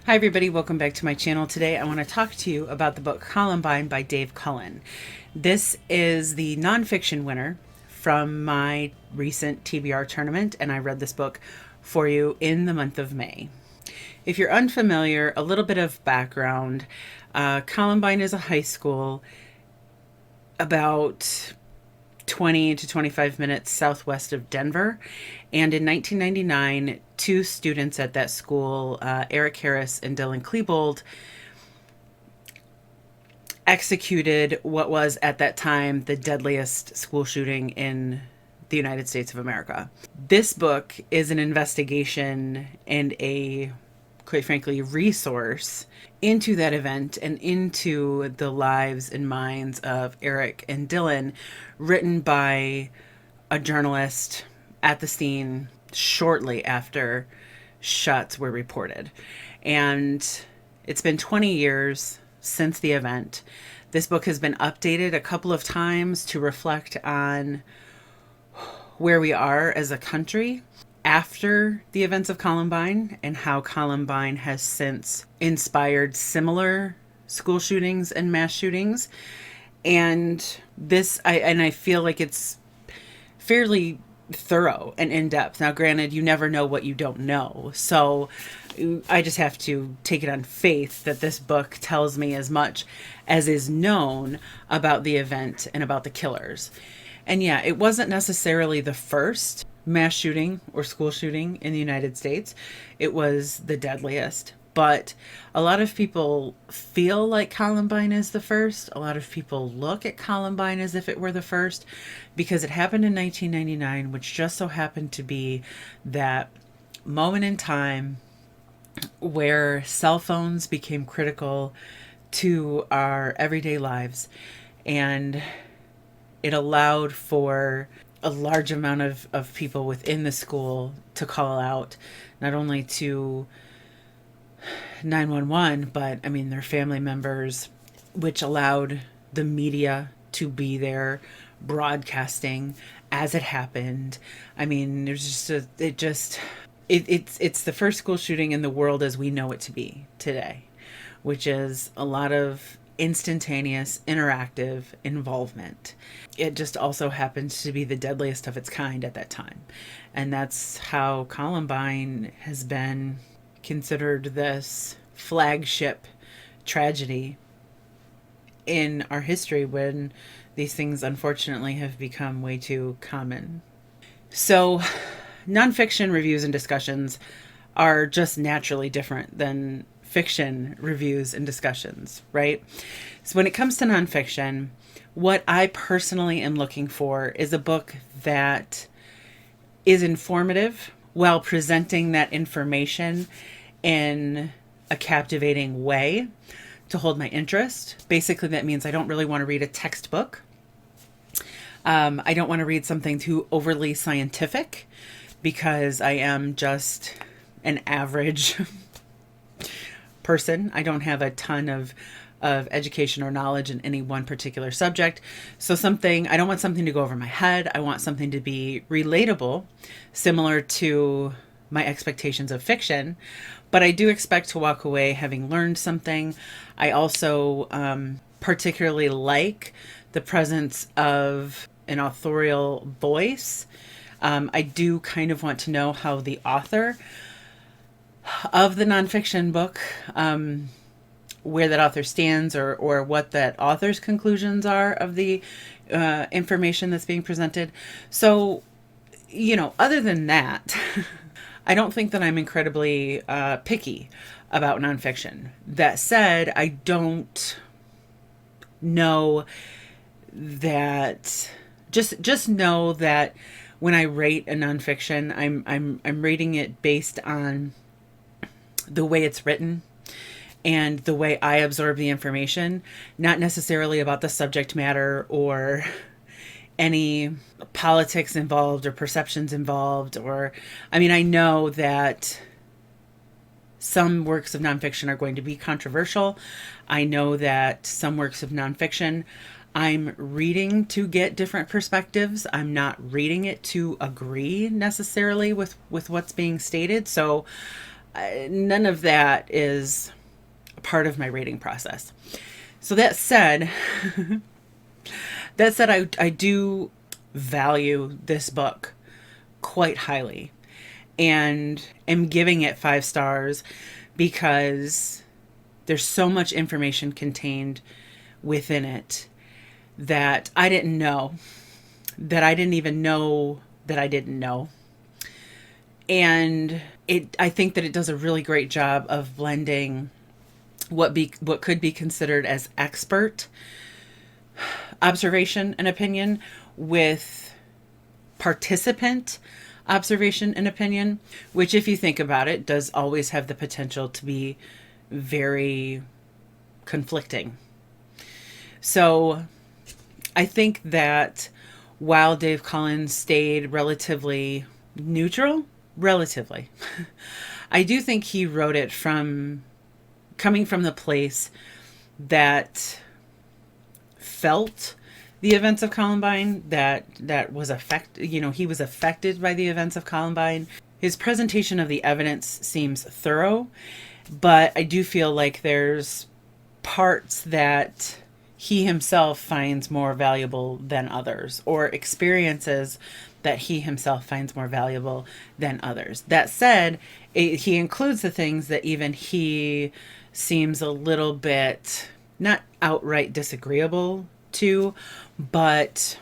Hi everybody, welcome back to my channel. Today I want to talk to you about the book Columbine by Dave Cullen. This is the nonfiction winner from my recent TBR tournament, and I read this book for you in the month of May. If you're unfamiliar, a little bit of background. Columbine is a high school about 20 to 25 minutes southwest of Denver. And in 1999, two students at that school, Eric Harris and Dylan Klebold, executed what was at that time the deadliest school shooting in the United States of America. This book is an investigation and a, quite frankly, resource into that event and into the lives and minds of Eric and Dylan, written by a journalist at the scene shortly after shots were reported. And it's been 20 years since the event. This book has been updated a couple of times to reflect on where we are as a country after the events of Columbine and how Columbine has since inspired similar school shootings and mass shootings. And I feel like it's fairly thorough and in-depth. Now, granted, you never know what you don't know. So I just have to take it on faith that this book tells me as much as is known about the event and about the killers. And yeah, it wasn't necessarily the first mass shooting or school shooting in the United States. It was the deadliest. But a lot of people feel like Columbine is the first. A lot of people look at Columbine as if it were the first because it happened in 1999, which just so happened to be that moment in time where cell phones became critical to our everyday lives. And it allowed for a large amount of people within the school to call out, not only to 911, but I mean their family members, which allowed the media to be there broadcasting as it happened. I mean, there's just it's the first school shooting in the world as we know it to be today, which is a lot of instantaneous interactive involvement. It just also happens to be the deadliest of its kind at that time. And that's how Columbine has been considered this flagship tragedy in our history when these things unfortunately have become way too common. So nonfiction reviews and discussions are just naturally different than fiction reviews and discussions, right? So when it comes to nonfiction, what I personally am looking for is a book that is informative while presenting that information in a captivating way to hold my interest. Basically, that means I don't really want to read a textbook. I don't want to read something too overly scientific because I am just an average person. I don't have a ton of education or knowledge in any one particular subject. So I don't want something to go over my head. I want something to be relatable, similar to my expectations of fiction, but I do expect to walk away having learned something. I also particularly like the presence of an authorial voice. I do kind of want to know how the author of the nonfiction book, where that author stands or what that author's conclusions are of the information that's being presented. So, other than that, I don't think that I'm incredibly picky about nonfiction. That said, I don't know that just know that when I rate a nonfiction, I'm rating it based on the way it's written and the way I absorb the information, not necessarily about the subject matter or any politics involved or perceptions involved. I know that some works of nonfiction are going to be controversial. I know that some works of nonfiction I'm reading to get different perspectives. I'm not reading it to agree necessarily with what's being stated. So none of that is a part of my rating process. So that said, I do value this book quite highly and am giving it 5 stars because there's so much information contained within it that I didn't know, that I didn't even know that I didn't know. And I think that it does a really great job of blending what could be considered as expert observation and opinion with participant observation and opinion, which, if you think about it, does always have the potential to be very conflicting. So I think that while Dave Collins stayed relatively neutral, I do think he wrote it coming from the place that felt the events of Columbine, that was he was affected by the events of Columbine. His presentation of the evidence seems thorough, but I do feel like there's parts that he himself finds more valuable than others, or experiences that he himself finds more valuable than others. That said, he includes the things that even he seems a little bit not outright disagreeable to, but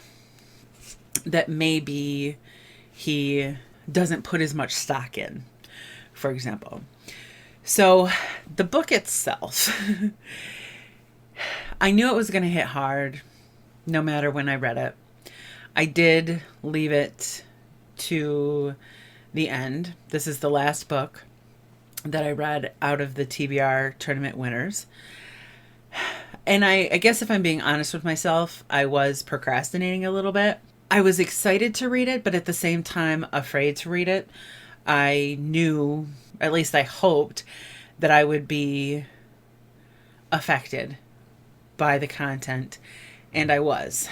that maybe he doesn't put as much stock in, for example. So the book itself, I knew it was going to hit hard no matter when I read it. I did leave it to the end. This is the last book that I read out of the TBR tournament winners. And I guess if I'm being honest with myself, I was procrastinating a little bit. I was excited to read it, but at the same time, afraid to read it. I knew, at least I hoped, that I would be affected by the content, and I was.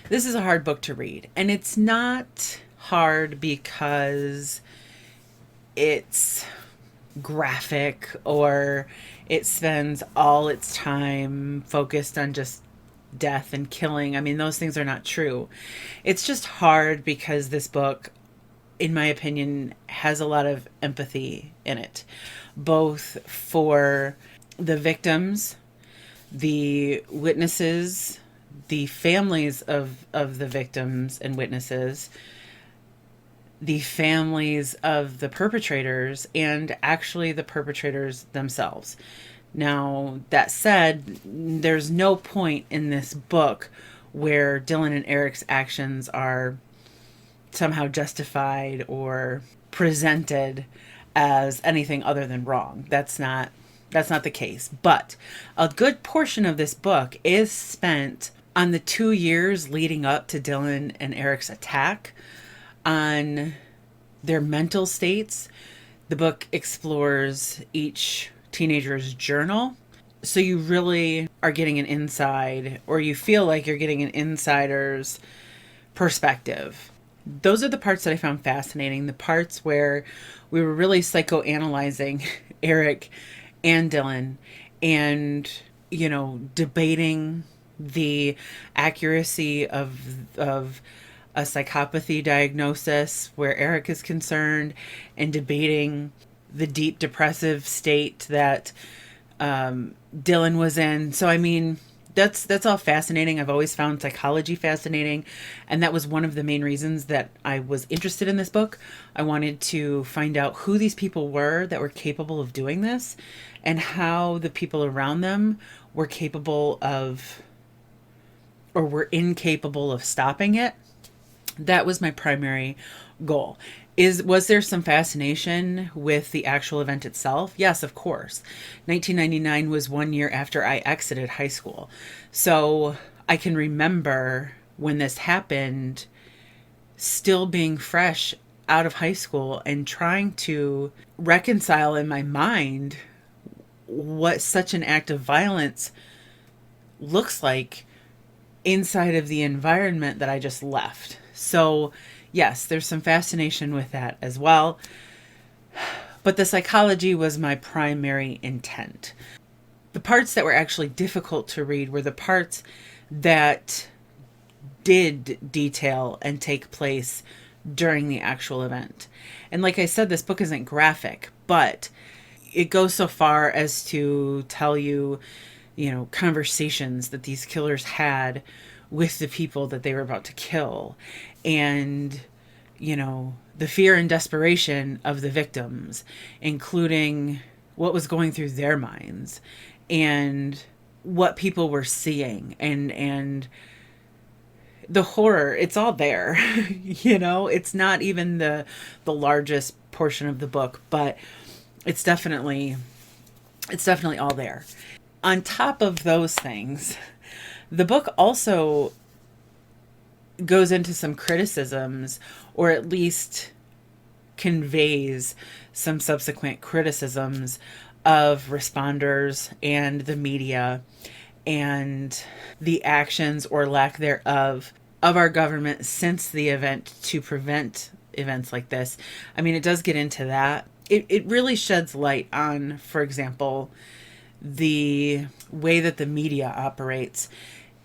This is a hard book to read, and it's not hard because it's graphic or it spends all its time focused on just death and killing. I mean, those things are not true. It's just hard because this book, in my opinion, has a lot of empathy in it, both for the victims, the witnesses, the families of the victims and witnesses, the families of the perpetrators, and actually the perpetrators themselves. Now, that said, there's no point in this book where Dylan and Eric's actions are somehow justified or presented as anything other than wrong. That's not the case. But a good portion of this book is spent on the 2 years leading up to Dylan and Eric's attack, on their mental states. The book explores each teenager's journal. So you really are getting an inside, or you feel like you're getting an insider's perspective. Those are the parts that I found fascinating. The parts where we were really psychoanalyzing Eric and Dylan and, debating the accuracy of a psychopathy diagnosis where Eric is concerned, and debating the deep depressive state that Dylan was in. So, I mean, that's all fascinating. I've always found psychology fascinating, and that was one of the main reasons that I was interested in this book. I wanted to find out who these people were that were capable of doing this, and how the people around them were capable of, or were incapable of, stopping it. That was my primary goal. Was there some fascination with the actual event itself? Yes, of course. 1999 was 1 year after I exited high school. So I can remember when this happened, still being fresh out of high school and trying to reconcile in my mind what such an act of violence looks like inside of the environment that I just left. So yes, there's some fascination with that as well. But the psychology was my primary intent. The parts that were actually difficult to read were the parts that did detail and take place during the actual event. And like I said, this book isn't graphic, but it goes so far as to tell you, conversations that these killers had with the people that they were about to kill. And, the fear and desperation of the victims, including what was going through their minds and what people were seeing, and the horror. It's all there. It's not even the largest portion of the book, but it's definitely all there. On top of those things, the book also goes into some criticisms, or at least conveys some subsequent criticisms of responders and the media and the actions or lack thereof of our government since the event to prevent events like this. I mean, it does get into that. It really sheds light on, for example, the way that the media operates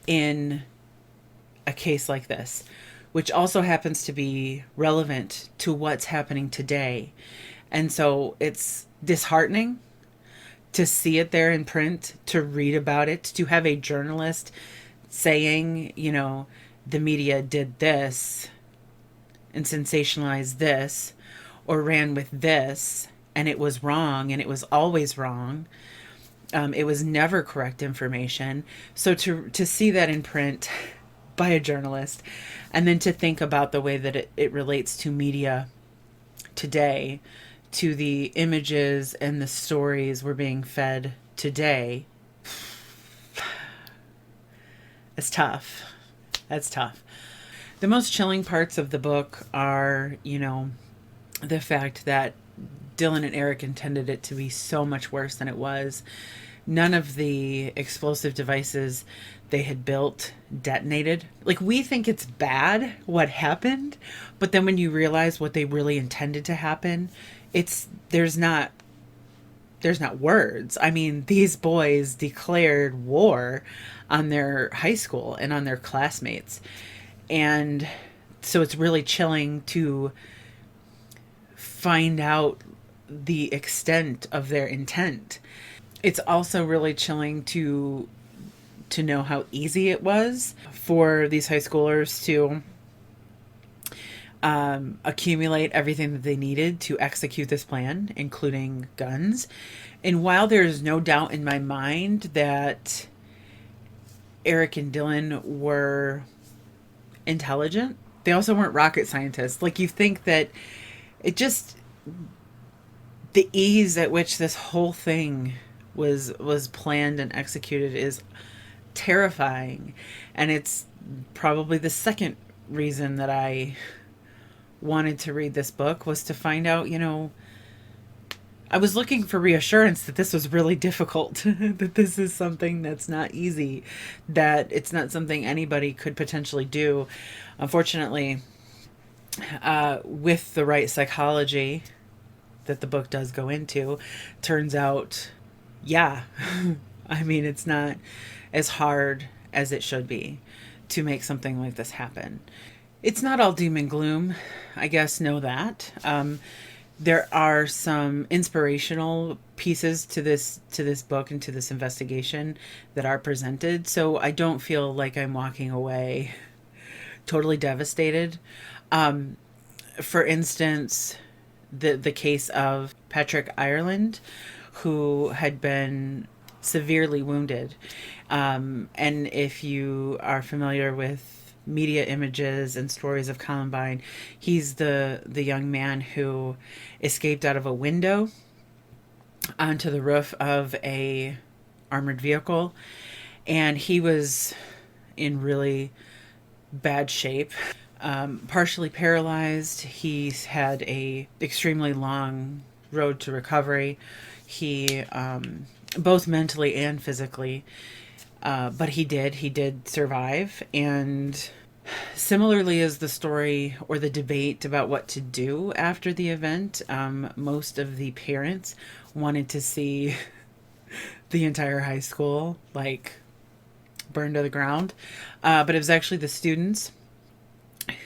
in a case like this, which also happens to be relevant to what's happening today. And so it's disheartening to see it there in print, to read about it, to have a journalist saying, the media did this and sensationalized this or ran with this, and it was wrong, and it was always wrong. It was never correct information. So to see that in print by a journalist, and then to think about the way that it relates to media today, to the images and the stories we're being fed today, it's tough. That's tough. The most chilling parts of the book are, the fact that Dylan and Eric intended it to be so much worse than it was. None of the explosive devices they had built detonated. Like, we think it's bad what happened, but then when you realize what they really intended to happen, there's not words. I mean, these boys declared war on their high school and on their classmates. And so it's really chilling to find out the extent of their intent. It's also really chilling to know how easy it was for these high schoolers to accumulate everything that they needed to execute this plan, including guns. And while there's no doubt in my mind that Eric and Dylan were intelligent, they also weren't rocket scientists. Like, you think that the ease at which this whole thing was planned and executed is terrifying. And it's probably the second reason that I wanted to read this book, was to find out, I was looking for reassurance that this was really difficult, that this is something that's not easy, that it's not something anybody could potentially do. Unfortunately, with the right psychology that the book does go into, turns out, I mean, it's not as hard as it should be to make something like this happen. It's not all doom and gloom, I guess, know that. There are some inspirational pieces to this book and to this investigation that are presented, so I don't feel like I'm walking away totally devastated. For instance, the case of Patrick Ireland, who had been severely wounded. And if you are familiar with media images and stories of Columbine, he's the young man who escaped out of a window onto the roof of a armored vehicle, and he was in really bad shape, partially paralyzed. He's had a extremely long road to recovery. He both mentally and physically, but he did survive. And Similarly, as the story or the debate about what to do after the event, most of the parents wanted to see the entire high school like burned to the ground. But it was actually the students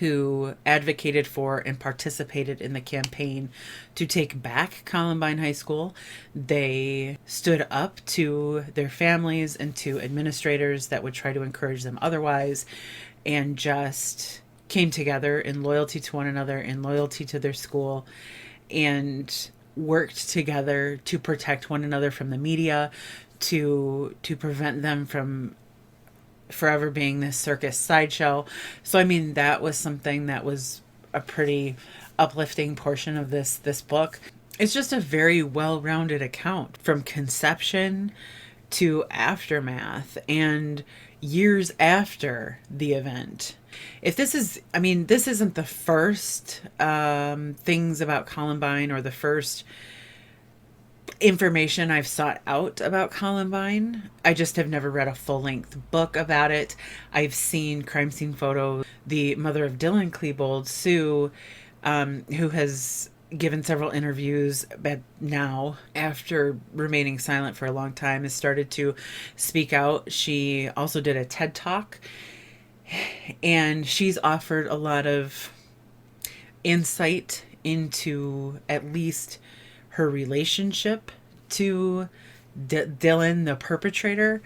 who advocated for and participated in the campaign to take back Columbine High School. They stood up to their families and to administrators that would try to encourage them otherwise, and just came together in loyalty to one another, in loyalty to their school, and worked together to protect one another from the media, to prevent them from forever being this circus sideshow. So I mean, that was something that was a pretty uplifting portion of this book. It's just a very well-rounded account from conception to aftermath and years after the event. If this is, I mean, this isn't the first things about Columbine or the first information I've sought out about Columbine. I just have never read a full-length book about it. I've seen crime scene photos. The mother of Dylan Klebold, Sue, who has given several interviews, but now, after remaining silent for a long time, has started to speak out. She also did a TED Talk, and she's offered a lot of insight into at least her relationship to Dylan, the perpetrator.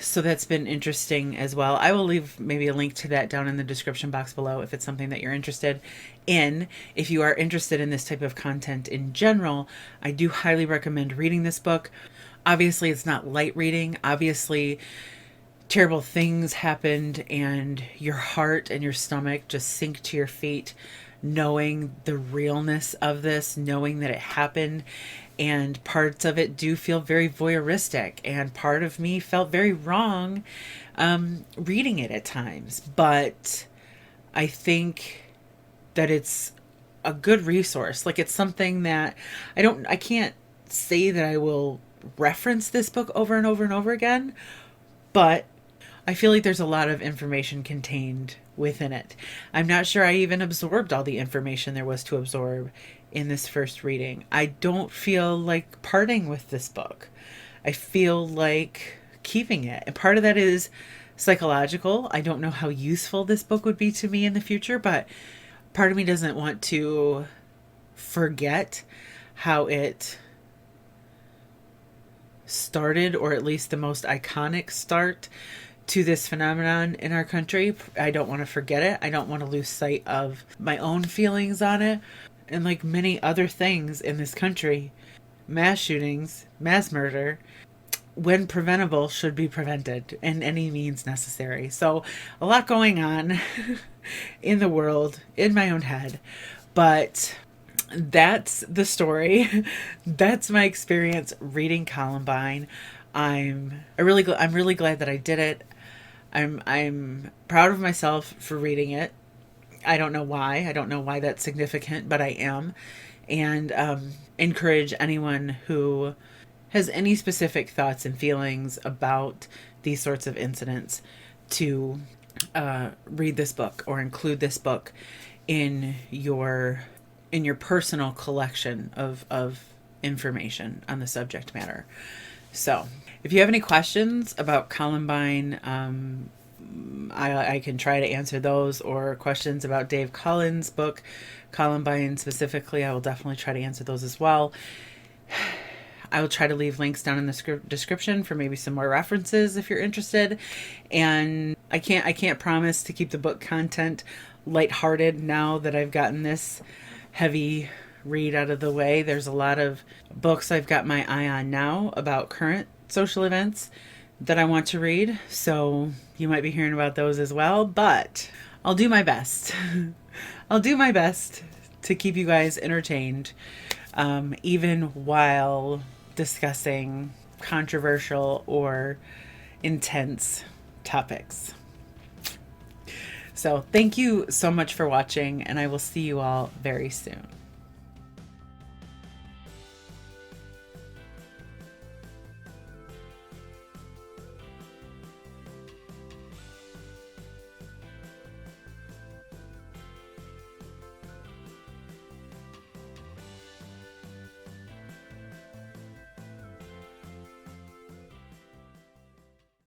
So that's been interesting as well. I will leave maybe a link to that down in the description box below if it's something that you're interested in. If you are interested in this type of content in general, I do highly recommend reading this book. Obviously, it's not light reading. Obviously, terrible things happened and your heart and your stomach just sink to your feet knowing the realness of this, knowing that it happened. And parts of it do feel very voyeuristic, and part of me felt very wrong reading it at times. But I think that it's a good resource. Like, it's something that I can't say that I will reference this book over and over and over again, but I feel like there's a lot of information contained within it. I'm not sure I even absorbed all the information there was to absorb in this first reading. I don't feel like parting with this book. I feel like keeping it. And part of that is psychological. I don't know how useful this book would be to me in the future, but part of me doesn't want to forget how it started, or at least the most iconic start to this phenomenon in our country. I don't want to forget it. I don't want to lose sight of my own feelings on it. And like many other things in this country, mass shootings, mass murder, when preventable, should be prevented in any means necessary. So a lot going on in the world, in my own head. But that's the story. That's my experience reading Columbine. I'm really glad that I did it. I'm proud of myself for reading it. I don't know why. I don't know why that's significant, but I am. And encourage anyone who has any specific thoughts and feelings about these sorts of incidents to read this book or include this book in your personal collection of information on the subject matter. So if you have any questions about Columbine, I can try to answer those, or questions about Dave Cullen's book, Columbine specifically, I will definitely try to answer those as well. I will try to leave links down in the description for maybe some more references if you're interested. And I can't promise to keep the book content lighthearted now that I've gotten this heavy read out of the way. There's a lot of books I've got my eye on now about current social events that I want to read, so you might be hearing about those as well, but I'll do my best. I'll do my best to keep you guys entertained, even while discussing controversial or intense topics. So thank you so much for watching, and I will see you all very soon.